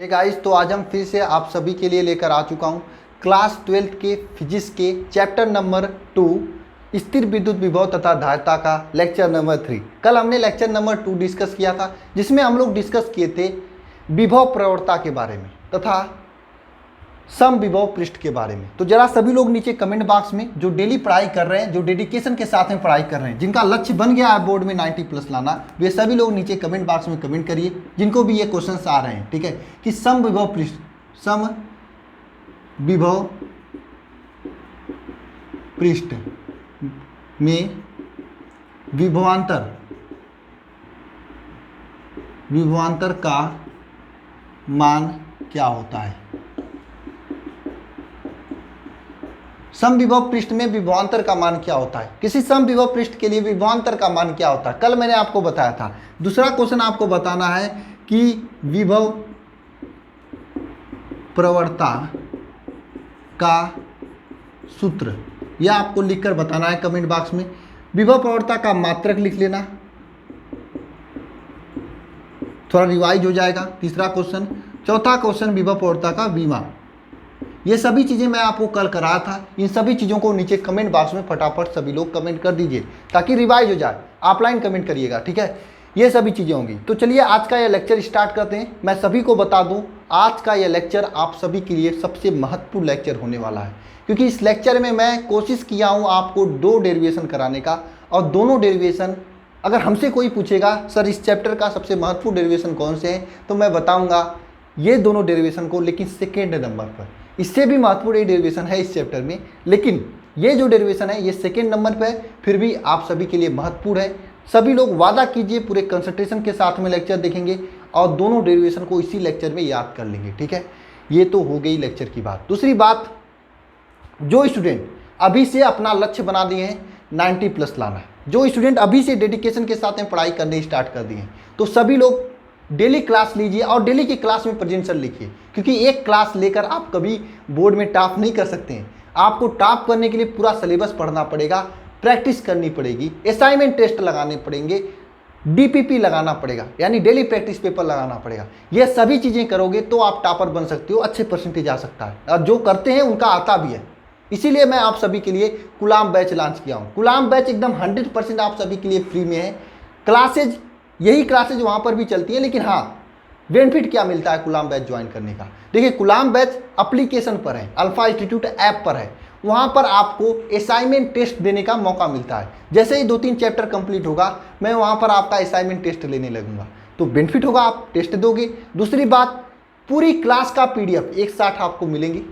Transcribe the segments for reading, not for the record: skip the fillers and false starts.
Hey guys, तो आज हम फिर से आप सभी के लिए लेकर आ चुका हूँ क्लास 12 के फिजिक्स के चैप्टर नंबर 2 स्थिर विद्युत विभव तथा धारिता का लेक्चर नंबर 3। कल हमने लेक्चर नंबर 2 डिस्कस किया था, जिसमें हम लोग डिस्कस किए थे विभव प्रवणता के बारे में तथा सम विभव पृष्ठ के बारे में। तो जरा सभी लोग नीचे कमेंट बॉक्स में जो डेली पढ़ाई कर रहे हैं, जो डेडिकेशन के साथ में पढ़ाई कर रहे हैं, जिनका लक्ष्य बन गया है बोर्ड में 90+ लाना, वे सभी लोग नीचे कमेंट बॉक्स में कमेंट करिए जिनको भी ये क्वेश्चंस आ रहे हैं, ठीक है, कि सम विभव पृष्ठ में विभवांतर का मान क्या होता है। सम विभव पृष्ठ में विभवांतर का मान क्या होता है। किसी सम विभव पृष्ठ के लिए विभवांतर का मान क्या होता है, कल मैंने आपको बताया था। दूसरा क्वेश्चन आपको बताना है कि विभव प्रवणता का सूत्र, यह आपको लिखकर बताना है कमेंट बॉक्स में। विभव प्रवणता का मात्रक लिख लेना, थोड़ा रिवाइज हो जाएगा। तीसरा क्वेश्चन। चौथा क्वेश्चन विभव प्रवणता का विमा। ये सभी चीज़ें मैं आपको कल कराया था। इन सभी चीज़ों को नीचे कमेंट बॉक्स में फटाफट सभी लोग कमेंट कर दीजिए ताकि रिवाइज हो जाए। ऑफलाइन कमेंट करिएगा, ठीक है। ये सभी चीज़ें होंगी। तो चलिए आज का ये लेक्चर स्टार्ट करते हैं। मैं सभी को बता दूं, आज का ये लेक्चर आप सभी के लिए सबसे महत्वपूर्ण लेक्चर होने वाला है, क्योंकि इस लेक्चर में मैं कोशिश किया हूँ आपको 2 डेरिवेशन कराने का, और दोनों डेरिवेशन अगर हमसे कोई पूछेगा सर इस चैप्टर का सबसे महत्वपूर्ण डेरिवेशन कौन से हैं, तो मैं बताऊँगा ये दोनों डेरिवेशन को, लेकिन सेकेंड नंबर पर। इससे भी महत्वपूर्ण डेरिवेशन है इस चैप्टर में, लेकिन ये जो डेरिवेशन है ये सेकेंड नंबर पे है, फिर भी आप सभी के लिए महत्वपूर्ण है। सभी लोग वादा कीजिए पूरे कंसंट्रेशन के साथ में लेक्चर देखेंगे और दोनों डेरिवेशन को इसी लेक्चर में याद कर लेंगे, ठीक है। ये तो हो गई लेक्चर की बात। दूसरी बात, जो स्टूडेंट अभी से अपना लक्ष्य बना दिए हैं 90+ लाना है, जो स्टूडेंट अभी से डेडिकेशन के साथ में पढ़ाई करने स्टार्ट कर दिए हैं, तो सभी लोग डेली क्लास लीजिए और डेली की क्लास में प्रेजेंटेशन लिखिए, क्योंकि एक क्लास लेकर आप कभी बोर्ड में टॉप नहीं कर सकते हैं। आपको टॉप करने के लिए पूरा सिलेबस पढ़ना पड़ेगा, प्रैक्टिस करनी पड़ेगी, असाइनमेंट टेस्ट लगाने पड़ेंगे, DPP लगाना पड़ेगा, यानी डेली प्रैक्टिस पेपर लगाना पड़ेगा। ये सभी चीज़ें करोगे तो आप टॉपर बन सकते हो, अच्छे परसेंटेज आ सकता है, और जो करते हैं उनका आता भी है। इसीलिए मैं आप सभी के लिए कुलाम बैच लॉन्च किया हूँ। कुलाम बैच एकदम 100% आप सभी के लिए फ्री में है। क्लासेज, यही क्लासेज वहाँ पर भी चलती है, लेकिन हाँ, बेनिफिट क्या मिलता है कुलाम बैच ज्वाइन करने का। देखिए, कुलाम बैच एप्लीकेशन पर है, अल्फा इंस्टीट्यूट ऐप पर है। वहाँ पर आपको असाइनमेंट टेस्ट देने का मौका मिलता है। जैसे ही 2-3 चैप्टर कंप्लीट होगा, मैं वहाँ पर आपका असाइनमेंट टेस्ट लेने लगूंगा, तो बेनिफिट होगा, आप टेस्ट दोगे। दूसरी बात, पूरी क्लास का PDF एक साथ आपको मिलेंगी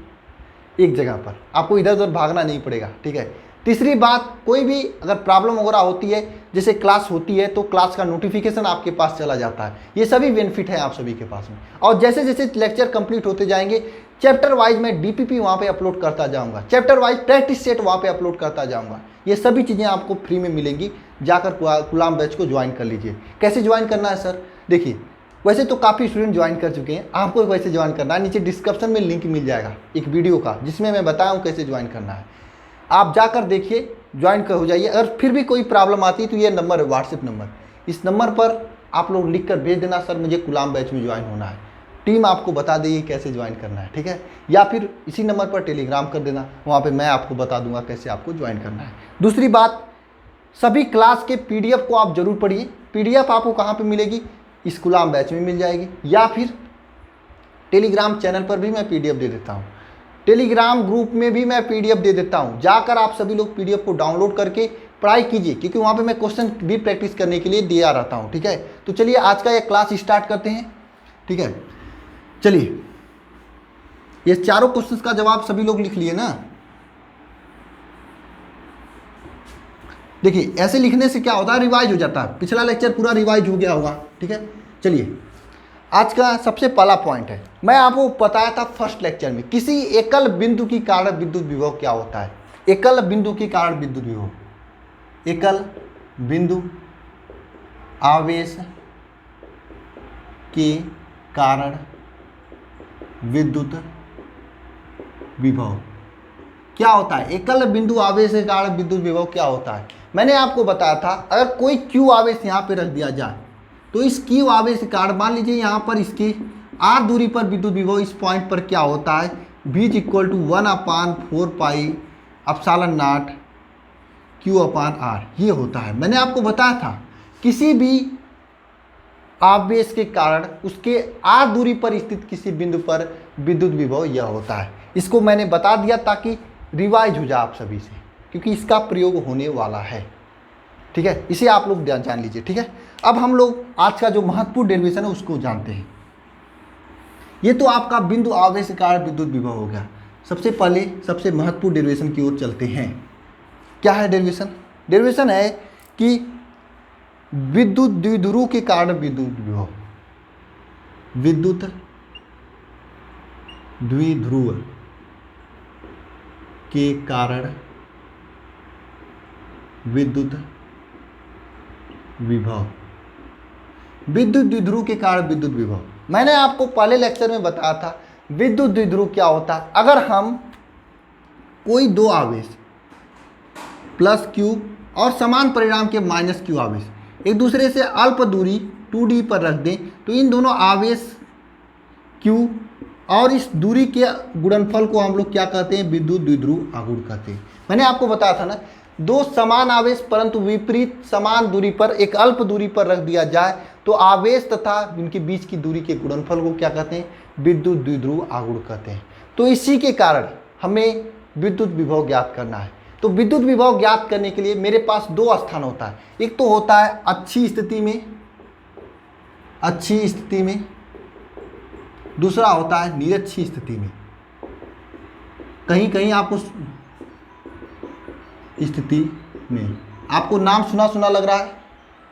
एक जगह पर, आपको इधर उधर भागना नहीं पड़ेगा, ठीक है। तीसरी बात, कोई भी अगर प्रॉब्लम वगैरह होती है, जैसे क्लास होती है तो क्लास का नोटिफिकेशन आपके पास चला जाता है। ये सभी बेनिफिट है आप सभी के पास में। और जैसे जैसे लेक्चर कंप्लीट होते जाएंगे, चैप्टर वाइज मैं DPP वहाँ पे अपलोड करता जाऊँगा, चैप्टर वाइज प्रैक्टिस सेट वहाँ पे अपलोड करता जाऊँगा। ये सभी चीज़ें आपको फ्री में मिलेंगी। जाकर कुलाम बैच को ज्वाइन कर लीजिए। कैसे ज्वाइन करना है सर? देखिए, वैसे तो काफ़ी स्टूडेंट ज्वाइन कर चुके हैं, आपको वैसे ज्वाइन करना है। नीचे डिस्क्रिप्शन में लिंक मिल जाएगा एक वीडियो का, जिसमें मैं बताया हूँ कैसे ज्वाइन करना है। आप जाकर देखिए, ज्वाइन कर हो जाइए। अगर फिर भी कोई प्रॉब्लम आती है तो ये नंबर है, व्हाट्सएप नंबर, इस नंबर पर आप लोग लिख कर भेज देना, सर मुझे कुलाम बैच में ज्वाइन होना है। टीम आपको बता देगी कैसे ज्वाइन करना है, ठीक है। या फिर इसी नंबर पर टेलीग्राम कर देना, वहाँ पे मैं आपको बता दूंगा कैसे आपको ज्वाइन करना है। दूसरी बात, सभी क्लास के PDF को आप जरूर पढ़िए। PDF आपको कहाँ पर मिलेगी? इस कुलाम बैच में मिल जाएगी, या फिर टेलीग्राम चैनल पर भी मैं PDF दे देता हूँ, टेलीग्राम ग्रुप में भी मैं PDF दे देता हूँ। जाकर आप सभी लोग PDF को डाउनलोड करके पढ़ाई कीजिए, क्योंकि वहाँ पे मैं क्वेश्चन भी प्रैक्टिस करने के लिए दिया रहता हूँ, ठीक है। तो चलिए आज का ये क्लास स्टार्ट करते हैं, ठीक है। चलिए, ये चारों क्वेश्चंस का जवाब सभी लोग लिख लिए ना। देखिए, ऐसे लिखने से क्या होता है, रिवाइज हो जाता है। पिछला लेक्चर पूरा रिवाइज हो गया होगा, ठीक है। चलिए, आज का सबसे पहला पॉइंट है, मैं आपको बताया था फर्स्ट लेक्चर में, किसी एकल बिंदु की कारण विद्युत विभव क्या होता है। एकल बिंदु के कारण विद्युत विभव, एकल बिंदु आवेश के कारण विद्युत विभव क्या होता है। एकल बिंदु आवेश के कारण विद्युत विभव क्या होता है, मैंने आपको बताया था। अगर कोई Q आवेश यहाँ पे रख दिया जाए, तो इस Q आवेश के कारण मान लीजिए यहाँ पर इसके आर दूरी पर विद्युत विभव इस पॉइंट पर क्या होता है, V is equal to 1/4 pi epsilon naught Q/R, ये होता है। मैंने आपको बताया था किसी भी आवेश के कारण उसके आर दूरी पर स्थित किसी बिंदु पर विद्युत विभव यह होता है। इसको मैंने बता दिया ताकि रिवाइज हो जाए आप सभी से, क्योंकि इसका प्रयोग होने वाला है। ठीक है, इसे आप लोग जान लीजिए। ठीक है, अब हम लोग आज का जो महत्वपूर्ण डेरिवेशन है उसको जानते हैं। ये तो आपका बिंदु आवेश के कारण विद्युत विभव हो गया। सबसे पहले सबसे महत्वपूर्ण डेरिवेशन की ओर चलते हैं। क्या है डेरिवेशन? डेरिवेशन है कि विद्युत द्विध्रुव के कारण विद्युत विभव, विद्युत द्विध्रुव के कारण विद्युत विभव, विद्युत द्विध्रुव के कारण विद्युत विभव। मैंने आपको पहले लेक्चर में बताया था विद्युत द्विध्रुव क्या होता है। अगर हम कोई दो आवेश प्लस क्यू और समान परिणाम के माइनस क्यू आवेश एक दूसरे से अल्प दूरी 2d पर रख दें तो इन दोनों आवेश q और इस दूरी के गुणनफल को हम लोग क्या कहते हैं, विद्युत द्विध्रुव आघूर्ण कहते हैं। मैंने आपको बताया था ना, दो समान आवेश परंतु विपरीत समान दूरी पर एक अल्प दूरी पर रख दिया जाए तो आवेश तथा इनके बीच की दूरी के गुणनफल को क्या कहते हैं, विद्युत द्विध्रुव आघूर्ण कहते हैं। तो इसी के कारण हमें विद्युत विभव ज्ञात करना है। तो विद्युत विभव ज्ञात करने के लिए मेरे पास दो स्थान होता है। एक तो होता है अच्छी स्थिति में, दूसरा होता है निरक्षी स्थिति में। कहीं कहीं आपको स्थिति में, आपको नाम सुना सुना लग रहा है।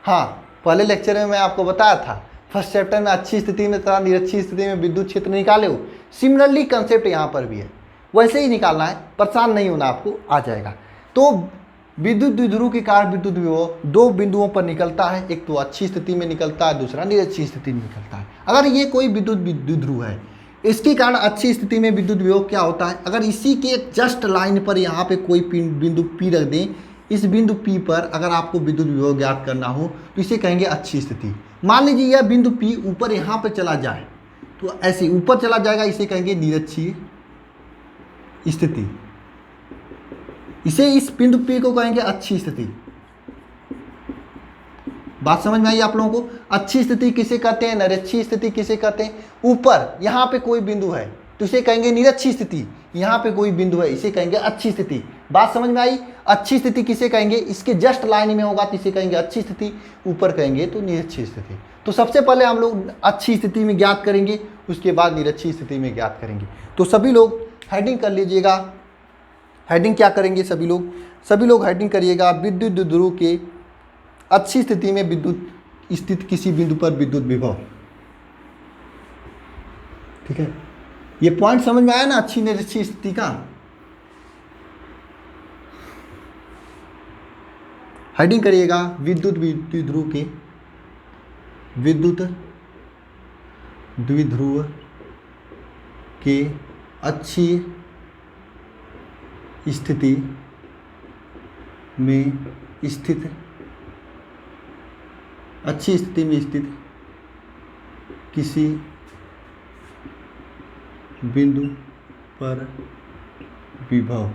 हाँ, पहले लेक्चर में मैं आपको बताया था फर्स्ट चैप्टर में अच्छी स्थिति में तथा निरक्षी स्थिति में विद्युत क्षेत्र निकाले हो। सिमिलरली कंसेप्ट यहाँ पर भी है, वैसे ही निकालना है, परेशान नहीं होना, आपको आ जाएगा। तो विद्युत द्विध्रुव के कारण विद्युत विभव दो बिंदुओं पर निकलता है, एक तो अच्छी स्थिति में निकलता है, दूसरा निरक्षी स्थिति में निकलता है। अगर ये कोई विद्युत द्विध्रुव है, इसके कारण अच्छी स्थिति में विद्युत विभव क्या होता है, अगर इसी के जस्ट लाइन पर यहाँ पे कोई बिंदु P रख दें, इस बिंदु P पर अगर आपको विद्युत विभव ज्ञात करना हो तो इसे कहेंगे अच्छी स्थिति। मान लीजिए यह बिंदु P ऊपर यहाँ पे चला जाए तो ऐसे ऊपर चला जाएगा, इसे कहेंगे निरक्षीय स्थिति। इसे इस बिंदु P को कहेंगे अच्छी स्थिति। बात समझ में आई आप लोगों को? अच्छी स्थिति किसे कहते हैं, निरक्षी स्थिति किसे कहते हैं? ऊपर यहाँ पे कोई बिंदु है तो इसे कहेंगे निरक्षी स्थिति, यहाँ पे कोई बिंदु है इसे कहेंगे अच्छी स्थिति। बात समझ में आई? अच्छी स्थिति किसे कहेंगे, इसके जस्ट लाइन में होगा तो इसे कहेंगे अच्छी स्थिति, ऊपर कहेंगे तो निरक्षी स्थिति। तो सबसे पहले हम लोग अच्छी स्थिति में ज्ञात करेंगे, उसके बाद निरक्षी स्थिति में ज्ञात करेंगे। तो सभी लोग हेडिंग कर लीजिएगा। हेडिंग क्या करेंगे सभी लोग हेडिंग करिएगा, विद्युत द्विध्रुव के अच्छी स्थिति में विद्युत स्थित किसी बिंदु पर विद्युत विभव। ठीक है, ये पॉइंट समझ में आया ना अच्छी निरक्षी स्थिति का? हेडिंग करिएगा, विद्युत द्विध्रुव के अच्छी स्थिति में स्थित किसी बिंदु पर विभव।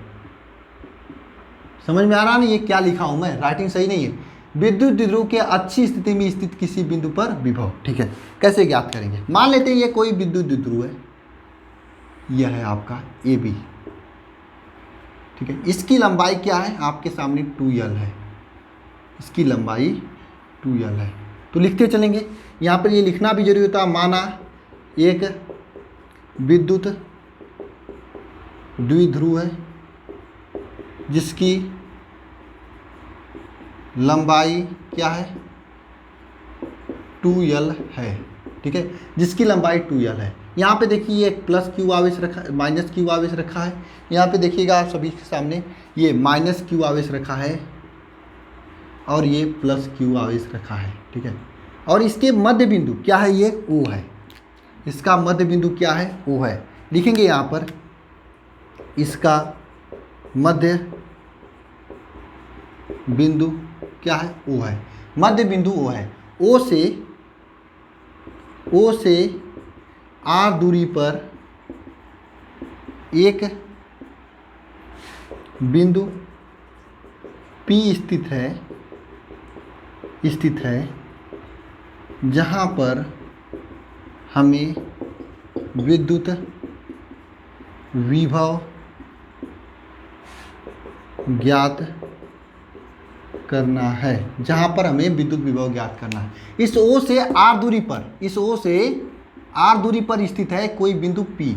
समझ में आ रहा नहीं ये क्या लिखा हूं मैं, राइटिंग सही नहीं है। विद्युत द्विध्रुव के अच्छी स्थिति में स्थित किसी बिंदु पर विभव। ठीक है, कैसे ज्ञात करेंगे? मान लेते हैं ये कोई विद्युत द्विध्रुव है, यह है आपका AB। ठीक है, इसकी लंबाई क्या है आपके सामने 2L है, इसकी लंबाई 2L है। तो लिखते चलेंगे, यहाँ पर ये लिखना भी जरूरी होता है। माना एक विद्युत द्विध्रुव है जिसकी लंबाई क्या है, 2L है। ठीक है, जिसकी लंबाई 2L है। यहाँ पे देखिए एक प्लस क्यू आवेश रखा, माइनस क्यू आवेश रखा है। यहाँ पे देखिएगा आप सभी के सामने ये माइनस क्यू आवेश रखा है और ये प्लस क्यू आवेश रखा है। ठीक है, और इसके मध्य बिंदु क्या है, ये O है। इसका मध्य बिंदु क्या है, O है। लिखेंगे यहाँ पर इसका मध्य बिंदु क्या है, O है। मध्य बिंदु O है। O से r दूरी पर एक बिंदु P स्थित है जहाँ पर हमें विद्युत विभव ज्ञात करना है, जहाँ पर हमें विद्युत विभव ज्ञात करना है। इस O से R दूरी पर, इस O से R दूरी पर स्थित है कोई बिंदु P,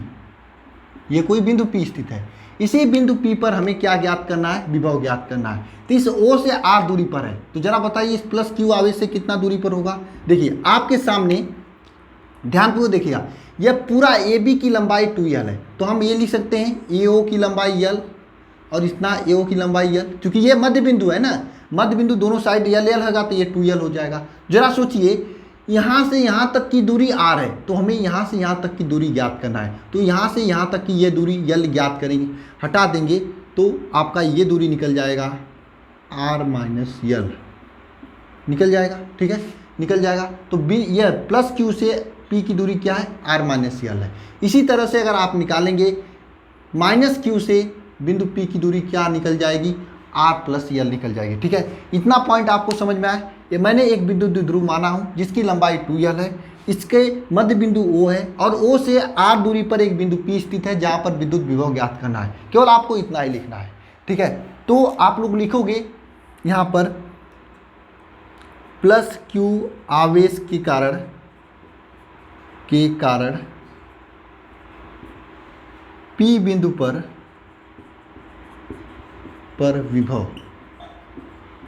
ये कोई बिंदु P स्थित है। इसी बिंदु P पर हमें क्या ज्ञात करना है, विभव ज्ञात करना है। तो इस O से R दूरी पर है, तो जरा बताइए इस प्लस Q आवेश से कितना दूरी पर होगा। देखिए आपके सामने ध्यानपूर्वक देखिएगा, यह पूरा AB की लंबाई 2L है, तो हम ये लिख सकते हैं AO की लंबाई L और इतना AO की लंबाई L, क्योंकि ये मध्य बिंदु है ना, मध्य बिंदु दोनों साइड L होगा तो ये 2L हो जाएगा। जरा सोचिए यहाँ से यहाँ तक की दूरी R है, तो हमें यहाँ से यहाँ तक की दूरी ज्ञात करना है, तो यहाँ से यहाँ तक की ये दूरी L ज्ञात करेंगे, हटा देंगे तो आपका ये दूरी निकल जाएगा R माइनस L निकल जाएगा, ठीक है, निकल जाएगा। तो B यह प्लस Q से P की दूरी क्या है, R माइनस L है। इसी तरह से अगर आप निकालेंगे माइनस Q से बिंदु P की दूरी क्या निकल जाएगी, R प्लस L निकल जाएगी, ठीक है। इतना पॉइंट आपको समझ में आए। ये मैंने एक विद्युत द्विध्रुव माना हूँ जिसकी लंबाई 2L है, इसके मध्य बिंदु O है और O से R दूरी पर एक बिंदु P स्थित है जहाँ पर विद्युत विभव ज्ञात करना है। केवल आपको इतना ही लिखना है, ठीक है। तो आप लोग लिखोगे यहाँ पर प्लस Q आवेश के कारण P बिंदु पर विभव,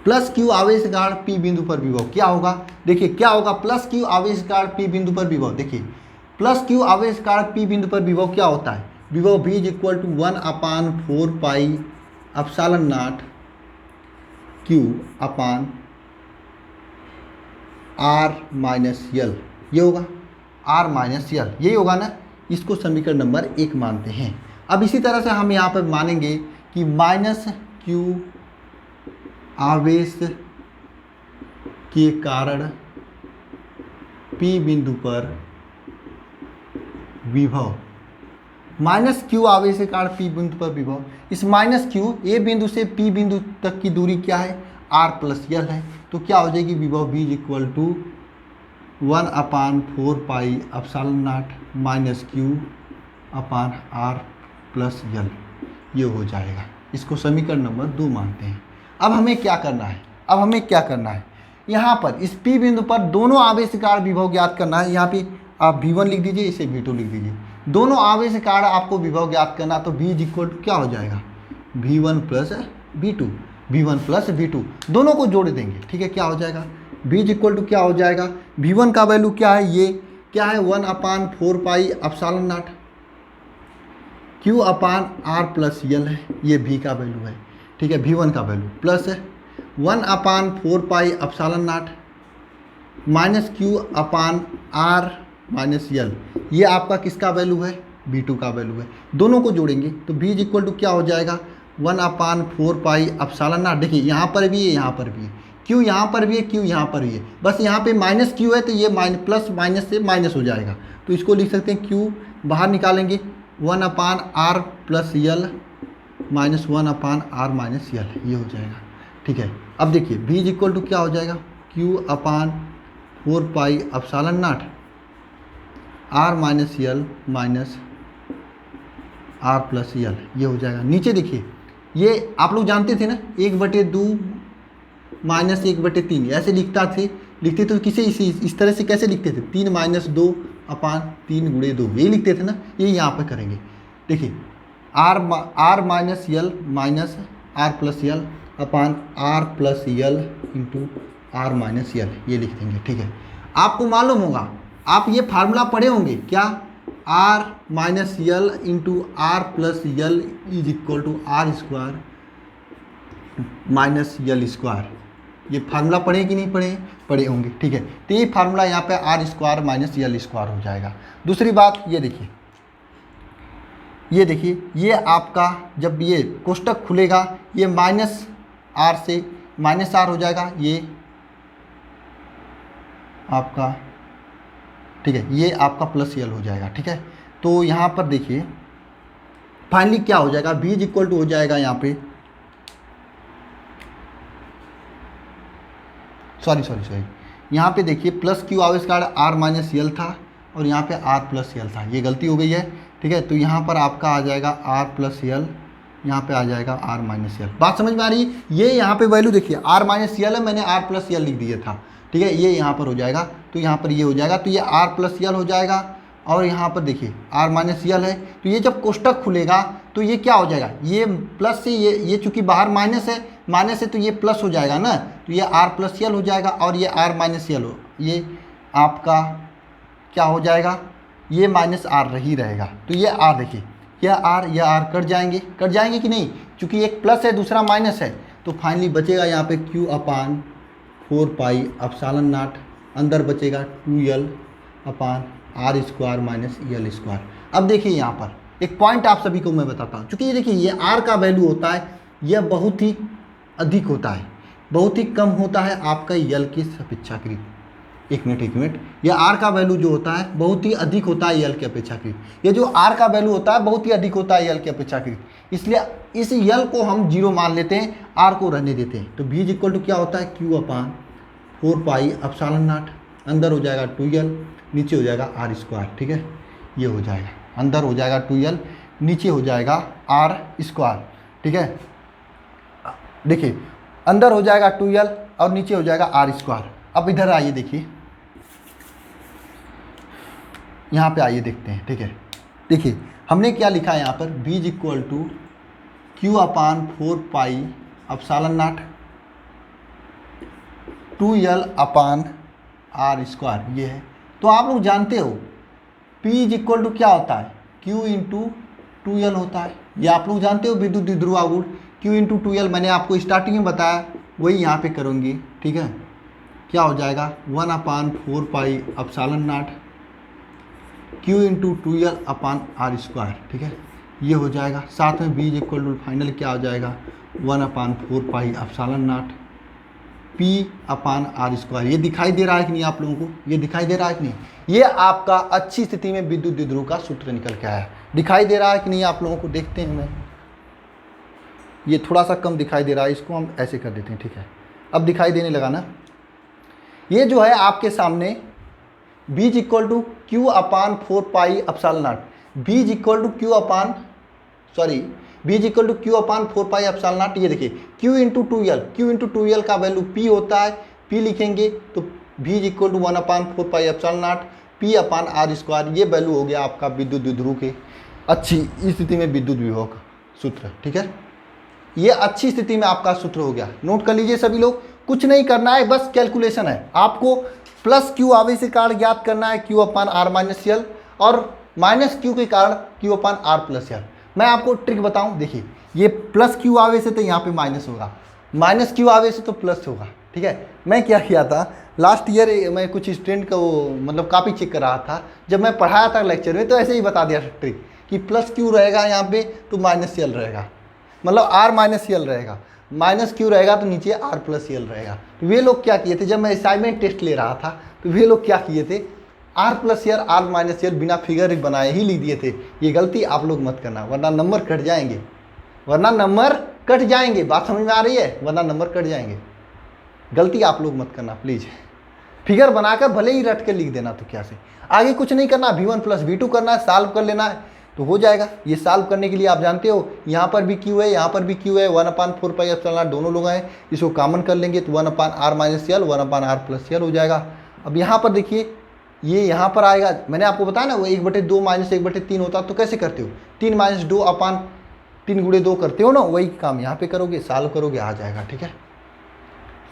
प्लस Q आवेश के कारण P बिंदु पर विभव क्या होगा। देखिए क्या होगा, प्लस Q आवेश के कारण P बिंदु पर विभव। देखिए प्लस Q आवेश के कारण P बिंदु पर विभव क्या होता है, विभव V = 1/4 pi epsilon naught Q अपान R माइनस L, ये होगा R माइनस L, यही होगा ना। इसको समीकरण नंबर 1 मानते हैं। अब इसी तरह से हम यहाँ पर मानेंगे कि माइनस Q आवेश के कारण P बिंदु पर विभव, माइनस Q आवेश के कारण P बिंदु पर विभव, इस माइनस Q A बिंदु से P बिंदु तक की दूरी क्या है, R प्लस L है। तो क्या हो जाएगी, विभव V = 1/4 pi epsilon naught minus Q अपान R प्लस L, ये हो जाएगा। इसको समीकरण नंबर 2 मानते हैं। अब हमें क्या करना है, यहाँ पर इस P बिंदु पर दोनों आवेश के कारण विभव ज्ञात करना है। यहाँ पे आप V1 लिख दीजिए, इसे V2 लिख दीजिए, दोनों आवेश के कारण आपको विभव ज्ञात करना। तो V = क्या हो जाएगा, V1 plus V2, V1 plus V2 दोनों को जोड़ देंगे, ठीक है। क्या हो जाएगा, V = क्या हो जाएगा, V1 का वैल्यू क्या है, ये क्या है 1/4 पाई एप्सिलॉन नॉट Q अपान R प्लस L है, ये V का वैल्यू है, ठीक है। V1 का value plus 1/4 pi epsilon naught minus Q अपान R माइनस L, ये आपका किसका वैल्यू है, V2 का वैल्यू है। दोनों को जोड़ेंगे तो V = क्या हो जाएगा, 1/4 पाई एप्सिलॉन नॉट। देखिए यहाँ पर भी है, यहाँ पर भी है, Q यहाँ पर भी है, Q यहाँ पर भी है, बस यहाँ पे माइनस Q है तो ये प्लस माइनस से माइनस हो जाएगा। तो इसको लिख सकते हैं, Q बाहर निकालेंगे 1/R plus L minus 1/R minus L, ये हो जाएगा, ठीक है। अब देखिए V = क्या हो जाएगा, Q/4 pi epsilon not R minus L minus R plus L, ये हो जाएगा। नीचे देखिए, ये आप लोग जानते थे ना 1/2 माइनस 1/3 ऐसे लिखते तो किसे इस तरह से कैसे लिखते थे, 3 माइनस 2/3 × 2, यही लिखते थे ना। ये यहाँ पर करेंगे, देखिए R minus L minus R plus L अपान R plus L into R minus L, ये लिख देंगे, ठीक है। आपको मालूम होगा, आप ये फार्मूला पढ़े होंगे क्या, R minus L into R plus L = R² minus L², ये फार्मूला पढ़े कि नहीं पढ़े होंगे, ठीक है। तो ये फार्मूला यहाँ पे R² माइनस L² हो जाएगा। दूसरी बात ये देखिए, ये आपका जब ये कोष्टक खुलेगा ये माइनस R से माइनस R हो जाएगा, ये आपका ठीक है, ये आपका प्लस यल हो जाएगा। ठीक है, तो यहाँ पर देखिए फाइनली क्या हो जाएगा, B इज इक्वल टू हो जाएगा यहाँ पे, सॉरी यहाँ पे देखिए प्लस क्यू आविष्कार R माइनस यल था और यहाँ पे R प्लस यल था, ये गलती हो गई है। ठीक है, तो यहाँ पर आपका आ जाएगा R प्लस यल, यहाँ पे आ जाएगा R माइनस यल। बात समझ में आ रही है? ये यहाँ पे वैल्यू देखिए R माइनस यल है, मैंने R प्लस यल लिख दिया था। ठीक है, ये यहाँ पर हो जाएगा, तो यहाँ पर ये हो जाएगा, तो ये R प्लस यल हो जाएगा और यहाँ पर देखिए R माइनस यल है, तो ये जब कोष्टक खुलेगा तो ये क्या हो जाएगा, ये प्लस से ये चूँकि बाहर माइनस है तो ये प्लस हो जाएगा ना, तो ये R प्लस यल हो जाएगा और ये R माइनस यल हो, ये आपका क्या हो जाएगा, ये माइनस R ही रहेगा। तो ये R देखिए, यह R कट जाएंगे कि नहीं, चूँकि एक प्लस है दूसरा माइनस है, तो फाइनली बचेगा यहाँ पे Q अपान 4 एप्सिलॉन नॉट, अंदर बचेगा 2L upon R square minus यल स्क्वायर। अब देखिए यहाँ पर एक पॉइंट आप सभी को मैं बताता हूँ, चूँकि ये देखिए ये R का वैल्यू होता है, यह बहुत ही अधिक होता है, बहुत ही कम होता है आपका यल की अपेक्षाकृत। एक मिनट, यह R का वैल्यू जो होता है बहुत ही अधिक होता है यल के अपेक्षाकृत। ये जो R का वैल्यू होता है बहुत ही अधिक होता है यल के अपेक्षाकृत, इसलिए इस यल को हम 0 मान लेते हैं, R को रहने देते हैं। तो B इज इक्वल टू क्या होता है, Q अपान 4 एप्सिलॉन नॉट, अंदर हो जाएगा 2L, नीचे हो जाएगा R स्क्वायर। ठीक है, ये हो जाएगा, अंदर हो जाएगा 2L, नीचे हो जाएगा R स्क्वायर। ठीक है, देखिए अंदर हो जाएगा 2L और नीचे हो जाएगा R स्क्वायर। अब इधर आइए, देखिए यहाँ पे आइए देखते हैं। ठीक है, देखिए हमने क्या लिखा है यहाँ पर, B is equal to Q upon 4 epsilon naught 2L upon R square, ये है। तो आप लोग जानते हो P इज इक्वल टू क्या होता है, Q इंटू 2L होता है, ये आप लोग जानते हो विद्युत द्विध्रुव आघूर्ण Q इंटू 2L, मैंने आपको स्टार्टिंग में बताया, वही यहाँ पे करूँगी। ठीक है, क्या हो जाएगा 1 upon 4 epsilon naught Q into 2L upon R square. ठीक है, ये हो जाएगा, साथ में B is equal to final क्या हो जाएगा 1 upon 4 epsilon naught P upon R square. ये दिखाई दे रहा है कि नहीं आप लोगों को, ये दिखाई दे रहा है कि नहीं, ये आपका अच्छी स्थिति में विद्युत द्विध्रुव का सूत्र निकल के आया। दिखाई दे रहा है कि नहीं आप लोगों को, देखते हैं मैं, ये थोड़ा सा कम दिखाई दे रहा है, इसको हम ऐसे कर देते हैं। ठीक है, अब दिखाई देने लगा ना। ये जो है आपके सामने B is equal to Q upon 4 epsilon naught, B is equal to Q upon Q 4 epsilon naught. ये देखिए Q इंटू 2L का वैल्यू P होता है, P लिखेंगे तो B is equal to 1 upon 4 epsilon naught P upon R square. ये value हो गया आपका विद्युत द्विध्रुव के अच्छी स्थिति में विद्युत विभव का सूत्र। ठीक है, ये अच्छी स्थिति में आपका सूत्र हो गया, नोट कर लीजिए सभी लोग। कुछ नहीं करना है, बस कैलकुलेशन है, आपको प्लस Q आवेश के कारण ज्ञात करना है Q अपान R माइनस यल, और माइनस Q के कारण Q अपान R प्लस यल। मैं आपको ट्रिक बताऊं, देखिए ये प्लस Q आवेश है तो यहाँ पे माइनस होगा, माइनस Q आवेश है तो प्लस होगा। ठीक है, मैं क्या किया था लास्ट ईयर, मैं कुछ स्टूडेंट को मतलब कॉपी चेक कर रहा था, जब मैं पढ़ाया था लेक्चर में तो ऐसे ही बता दिया ट्रिक कि प्लस Q रहेगा यहाँ पे तो माइनस यल रहेगा, मतलब R माइनस यल रहेगा, माइनस Q रहेगा तो नीचे R प्लस यल रहेगा। तो वे लोग क्या किए थे, जब मैं असाइनमेंट टेस्ट ले रहा था तो वे लोग क्या किए थे, R प्लस यल R माइनस यल बिना फिगर बनाए ही लिख दिए थे। ये गलती आप लोग मत करना, वरना नंबर कट जाएंगे, बात समझ में आ रही है, वरना नंबर कट जाएंगे। गलती आप लोग मत करना प्लीज़, फिगर बनाकर भले ही रट के लिख देना, तो क्या से आगे कुछ नहीं करना, V1 प्लस V2 करना है, सॉल्व कर लेना है तो हो जाएगा। ये सॉल्व करने के लिए आप जानते हो यहाँ पर भी Q है, यहाँ पर भी Q है, 1 अपान 4 एप्सिलॉन नॉट दोनों लोग हैं, इसको कॉमन कर लेंगे तो 1 अपान R माइनस यल 1 अपान R प्लस यल हो जाएगा। अब यहाँ पर देखिए ये यहाँ पर आएगा, मैंने आपको बताया ना वो 1/2 माइनस 1/3 होता, तो कैसे करते हो 3 माइनस 2 अपान 3 गुणे 2 करते हो ना, वही काम यहाँ पे करोगे, सॉल्व करोगे, आ जाएगा। ठीक है,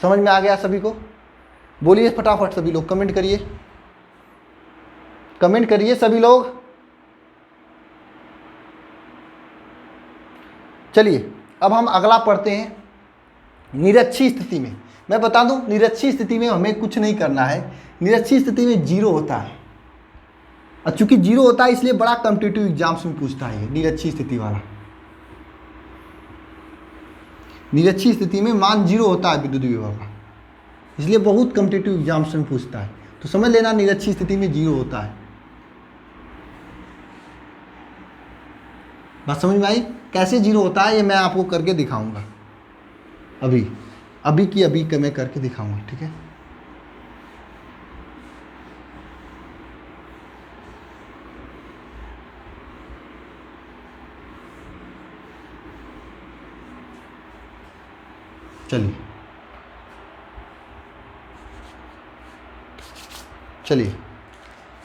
समझ में आ गया सभी को? बोलिए फटाफट सभी लोग, कमेंट करिए सभी लोग। चलिए अब हम अगला पढ़ते हैं, निरक्षी स्थिति में। मैं बता दूं निरक्षी स्थिति में हमें कुछ नहीं करना है, निरक्षी स्थिति में 0 होता है, और चूंकि 0 होता है इसलिए बड़ा कॉम्पिटिटिव एग्जाम्स में पूछता है निरक्षी स्थिति वाला। निरक्षी स्थिति में मान 0 होता है विद्युत विभव का, इसलिए बहुत कॉम्पिटिटिव एग्जाम्स में पूछता है। तो समझ लेना निरक्षीय स्थिति में 0 होता है। बात समझ में आई? कैसे 0 होता है ये मैं आपको करके दिखाऊंगा। अभी की अभी मैं करके दिखाऊंगा, ठीक है। चलिए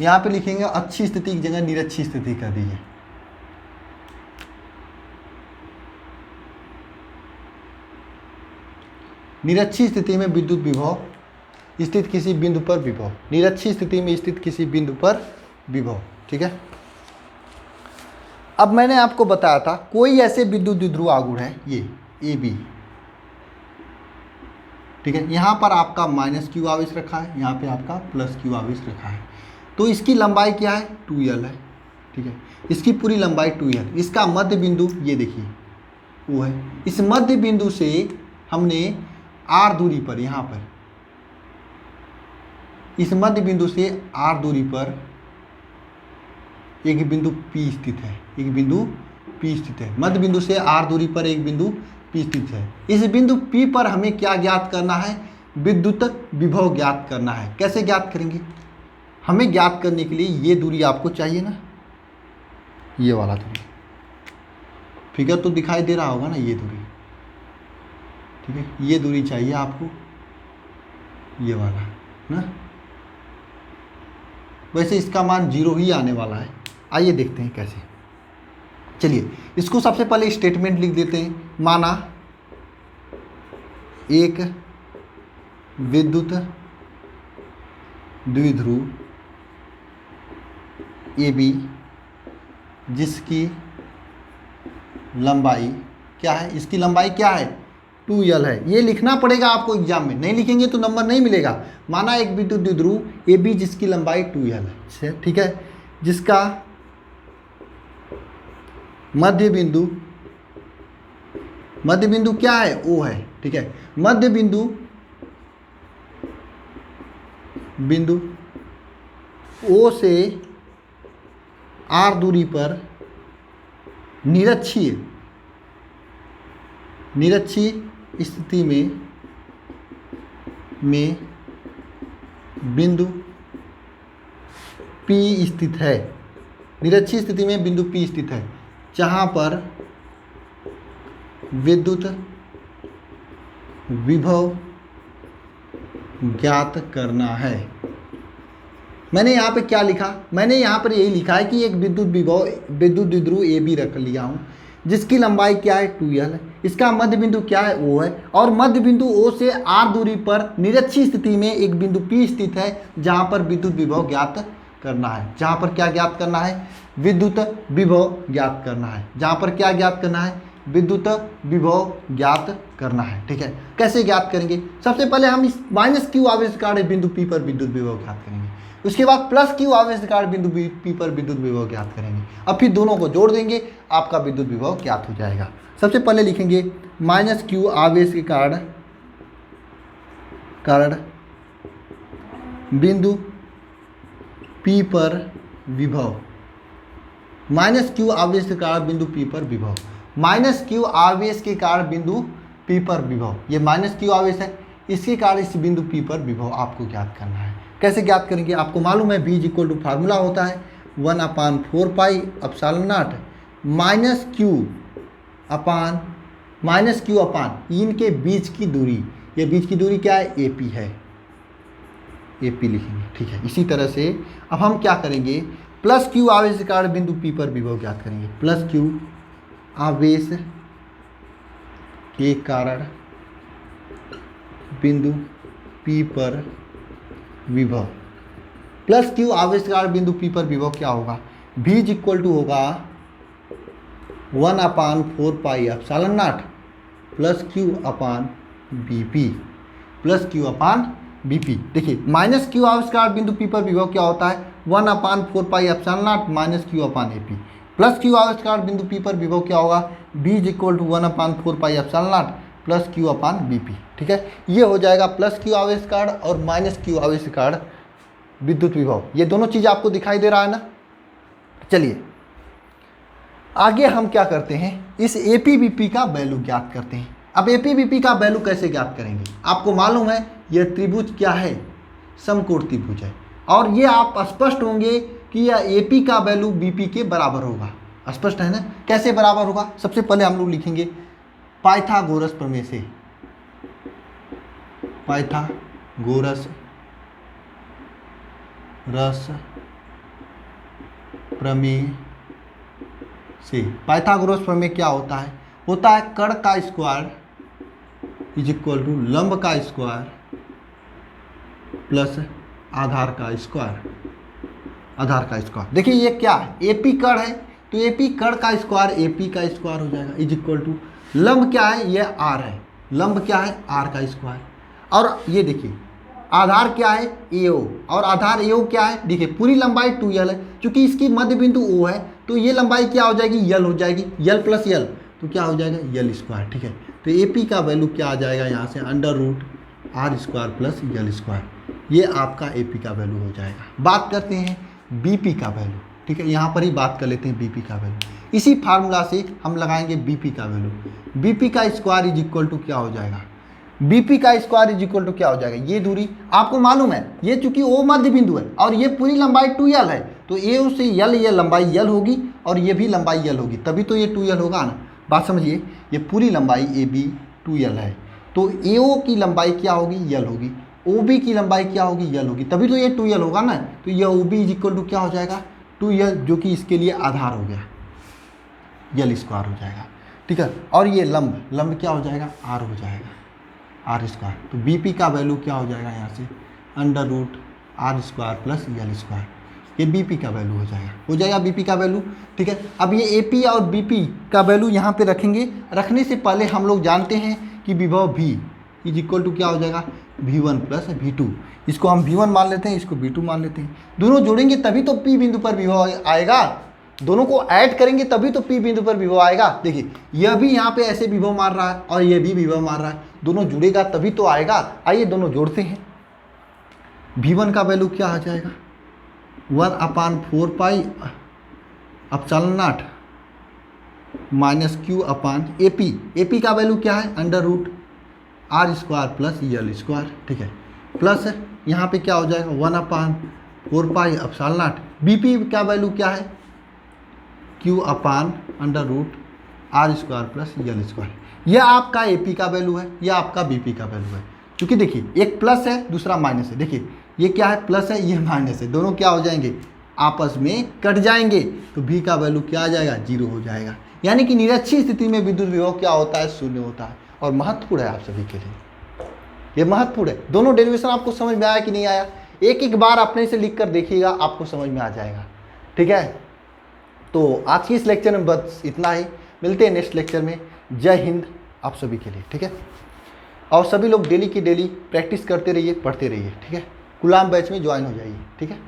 यहाँ पे लिखेंगे अच्छी स्थिति की जगह निरक्षीय स्थिति कर दीजिए। निरक्षीय स्थिति में विद्युत विभव स्थित किसी बिंदु पर विभव, निरक्षीय स्थिति में स्थित किसी बिंदु पर विभव, ठीक है। अब मैंने आपको बताया था कोई ऐसे विद्युत द्विध्रुव आघूर्ण है, ये ए बी, ठीक है। यहाँ पर आपका -q आवेश रखा है, यहाँ पे आपका +q आवेश रखा है। तो इसकी लंबाई क्या है? 2l है, ठीक है। इसकी पूरी लंबाई 2l। इसका मध्य बिंदु ये देखिए वो है। इस मध्य बिंदु से हमने r दूरी पर, यहाँ पर इस मध्य बिंदु से r दूरी पर एक बिंदु P स्थित है, एक बिंदु P स्थित है। मध्य बिंदु से r दूरी पर एक बिंदु P स्थित है। इस बिंदु P पर हमें क्या ज्ञात करना है? विद्युत विभव ज्ञात करना है। कैसे ज्ञात करेंगे? हमें ज्ञात करने के लिए ये दूरी आपको चाहिए ना, ये वाला दूरी, फिगर तो दिखाई दे रहा होगा ना, ये दूरी, ठीक है। ये दूरी चाहिए आपको, ये वाला ना। वैसे इसका मान 0 ही आने वाला है। आइए देखते हैं कैसे। चलिए इसको सबसे पहले स्टेटमेंट लिख देते हैं। माना एक विद्युत द्विध्रुव AB जिसकी लंबाई क्या है? इसकी लंबाई क्या है? 2l है। ये लिखना पड़ेगा आपको एग्जाम में, नहीं लिखेंगे तो नंबर नहीं मिलेगा। माना एक विद्युत द्विध्रुव AB जिसकी लंबाई 2l है, ठीक है। जिसका मध्य बिंदु क्या है? O है, ठीक है। मध्य बिंदु O से r दूरी पर निरक्षीय स्थिति में बिंदु P स्थित है। निरक्षीय स्थिति में बिंदु P स्थित है, जहाँ पर विद्युत विभव ज्ञात करना है। मैंने यहाँ पे क्या लिखा? मैंने यहाँ पर यही लिखा है कि एक विद्युत द्विध्रुव AB रख लिया हूँ जिसकी लंबाई क्या है? 2l है। इसका मध्य बिंदु क्या है? O है। और मध्य बिंदु O से r दूरी पर निरक्षीय स्थिति में एक बिंदु P स्थित है, जहाँ पर विद्युत विभव ज्ञात करना है। जहाँ पर क्या ज्ञात करना है? विद्युत विभव ज्ञात करना है। जहाँ पर क्या ज्ञात करना है? विद्युत विभव ज्ञात करना है, ठीक है। कैसे ज्ञात करेंगे? सबसे पहले हम इस -q आवेश के कारण बिंदु P पर विद्युत विभव ज्ञात करेंगे। उसके बाद +q आवेश के कारण बिंदु P पर विद्युत विभव ज्ञात करेंगे। अब फिर दोनों को जोड़ देंगे, आपका विद्युत विभव ज्ञात हो जाएगा। सबसे पहले लिखेंगे -q आवेश के कारण बिंदु P पर विभव, -q आवेश के कारण बिंदु P पर विभव, -q आवेश के कारण बिंदु P पर विभव। ये -q आवेश है, इसके कारण इस बिंदु P पर विभव आपको ज्ञात करना है। कैसे ज्ञात करेंगे? आपको मालूम है V = फार्मूला होता है 1/4 पाई एप्सिलॉन नॉट -q अपान इनके बीच की दूरी। ये बीच की दूरी क्या है? AP है, AP लिखेंगे, ठीक है। इसी तरह से अब हम क्या करेंगे? +q आवेश के कारण बिंदु P पर विभव ज्ञात करेंगे। +q आवेश के कारण बिंदु P पर विभव, +q आवेश के कारण बिंदु P पर विभव क्या होगा? V = होगा 1/4 पाई एप्सिलॉन नॉट +q अपान BP, +q अपान BP। देखिए -q आवेश के कारण बिंदु P पर विभव क्या होता है? 1/4 पाई एप्सिलॉन नॉट -q अपान AP। +q आवेश के कारण बिंदु P पर विभव क्या होगा? V = 1/4 pi epsilon naught +q अपान BP, ठीक है। ये हो जाएगा +q आवेश के कारण और -q आवेश के कारण विद्युत विभव, ये दोनों चीज़ आपको दिखाई दे रहा है ना। चलिए आगे हम क्या करते हैं, इस एपीबीपी का वैल्यू ज्ञात करते हैं। अब एपीबीपी का वैल्यू कैसे ज्ञात करेंगे, आपको मालूम है यह त्रिभुज क्या है, समकोण त्रिभुज है, और ये आप स्पष्ट होंगे कि यह एपी का वैल्यू बीपी के बराबर होगा। स्पष्ट है ना, कैसे बराबर होगा, सबसे पहले हम लोग लिखेंगे पाइथागोरस प्रमेय से, पाइथागोरस प्रमेय से। पाइथागोरस प्रमेय क्या होता है, कर्ण का स्क्वायर इज इक्वल टू लंब का स्क्वायर प्लस आधार का स्क्वायर। देखिए ये क्या है, एपी कर्ण है तो एपी कर्ण का स्क्वायर एपी का स्क्वायर हो जाएगा इज इक्वल टू लंब क्या है, ये आर है, लंब क्या है आर का स्क्वायर, और ये देखिए आधार क्या है एओ, और आधार एओ क्या है, देखिए पूरी लंबाई 2l है, क्योंकि इसकी मध्य बिंदु ओ है तो ये लंबाई क्या हो जाएगी यल हो जाएगी, यल प्लस यल तो क्या हो जाएगा यल स्क्वायर। ठीक है, तो एपी का वैल्यू क्या आ जाएगा यहाँ से under root r square plus l square, ये आपका एपी का वैल्यू हो जाएगा। बात करते हैं बीपी का वैल्यू। ठीक है, यहाँ पर ही बात कर लेते हैं बीपी का वैल्यू, इसी फार्मूला से हम लगाएंगे बीपी का वैल्यू। बीपी का स्क्वायर इज इक्वल टू क्या हो जाएगा, बीपी का स्क्वायर इज इक्वल टू क्या हो जाएगा, ये दूरी आपको मालूम है, ये चूंकि ओ मध्य बिंदु है और ये पूरी लंबाई 2l है तो ए से यल, ये लंबाई यल होगी और ये भी लंबाई यल होगी, तभी तो ये 2l होगा ना। बात समझिए, ये पूरी लंबाई ए बी 2l है तो एओ की लंबाई क्या होगी यल होगी, ओ बी की लंबाई क्या होगी यल होगी, तभी तो ये 2l होगा ना। तो ये O B is equal to क्या हो जाएगा 2l, जो कि इसके लिए आधार हो गया, यल स्क्वायर हो जाएगा। ठीक है, और ये लंब क्या हो जाएगा आर हो जाएगा, आर स्क्वायर। तो बीपी का वैल्यू क्या हो जाएगा यहाँ से under root r square plus l square, ये बीपी का वैल्यू हो जाएगा बीपी का वैल्यू। ठीक है, अब ये एपी और बीपी का वैल्यू यहाँ पे रखेंगे। रखने से पहले हम लोग जानते हैं कि विभव V इज इक्वल टू क्या हो जाएगा V1 प्लस V2, इसको हम V1 मान लेते हैं, इसको V2 मान लेते हैं, दोनों जोड़ेंगे तभी तो P बिंदु पर विभव आएगा, दोनों को ऐड करेंगे तभी तो P बिंदु पर विभव आएगा। देखिए यह भी यहाँ पे ऐसे विभव मार रहा है और यह भी विभव मार रहा है, दोनों जुड़ेगा तभी तो आएगा। आइए दोनों जोड़ते हैं। V1 का वैल्यू क्या आ जाएगा 1/4 pi epsilon naught minus q upon AP, AP का वैल्यू क्या है under root r square plus l square. ठीक है, प्लस यहाँ पे क्या हो जाएगा 1/4 पाई एप्सिलॉन नॉट, बीपी का वैल्यू क्या है q upon under root r square plus l square. यह आपका एपी का वैल्यू है, यह आपका बीपी का वैल्यू है। क्योंकि देखिए एक प्लस है दूसरा माइनस है, देखिए ये क्या है प्लस है ये माइनस है, दोनों क्या हो जाएंगे आपस में कट जाएंगे, तो भी का वैल्यू क्या आ जाएगा 0 हो जाएगा। यानी कि निरक्षीय स्थिति में विद्युत विभव क्या होता है शून्य होता है, और महत्वपूर्ण है आप सभी के लिए, ये महत्वपूर्ण है। दोनों डेरिवेशन आपको समझ में आया कि नहीं आया, एक एक बार अपने से लिख कर देखिएगा आपको समझ में आ जाएगा। ठीक है, तो आज की इस लेक्चर में बस इतना ही, मिलते हैं नेक्स्ट लेक्चर में। जय हिंद आप सभी के लिए। ठीक है, और सभी लोग डेली की डेली प्रैक्टिस करते रहिए, पढ़ते रहिए। ठीक है, गुलाम बैच में ज्वाइन हो जाइए। ठीक है।